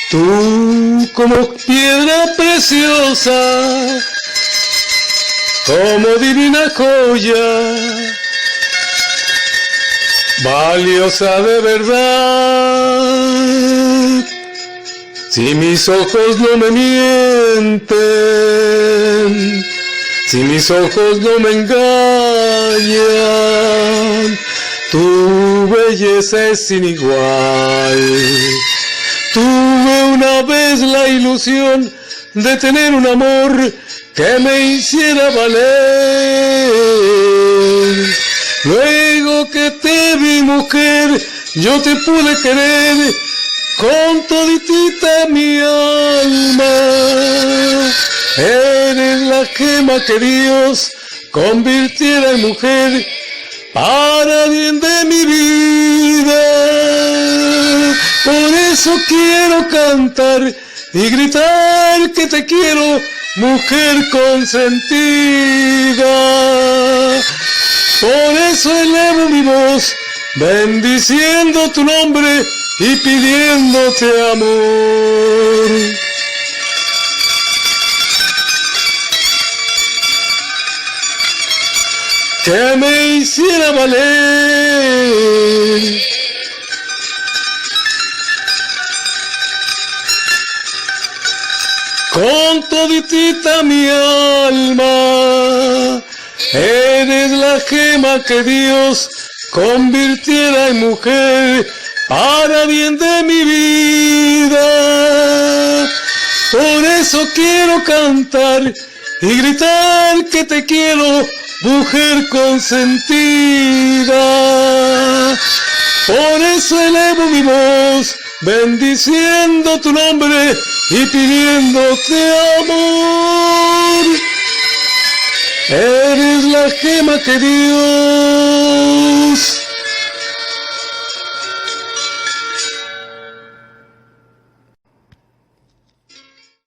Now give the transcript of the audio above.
Tú como piedra preciosa, como divina joya, valiosa de verdad. Si mis ojos no me mienten, si mis ojos no me engañan, tu belleza es sin igual. Tuve una vez la ilusión de tener un amor que me hiciera valer. Luego que te vi, mujer, yo te pude querer con toditita mi alma. Eres la gema que Dios convirtiera en mujer para bien de mi vida. Por eso quiero cantar y gritar que te quiero, mujer consentida. Por eso elevo mi voz, bendiciendo tu nombre y pidiéndote amor. Que me hiciera valer. Con toditita mi alma, eres la gema que Dios convirtiera en mujer para bien de mi vida. Por eso quiero cantar y gritar que te quiero, mujer consentida. Por eso elevo mi voz, bendiciendo tu nombre y pidiéndote amor. Eres la gema que Dios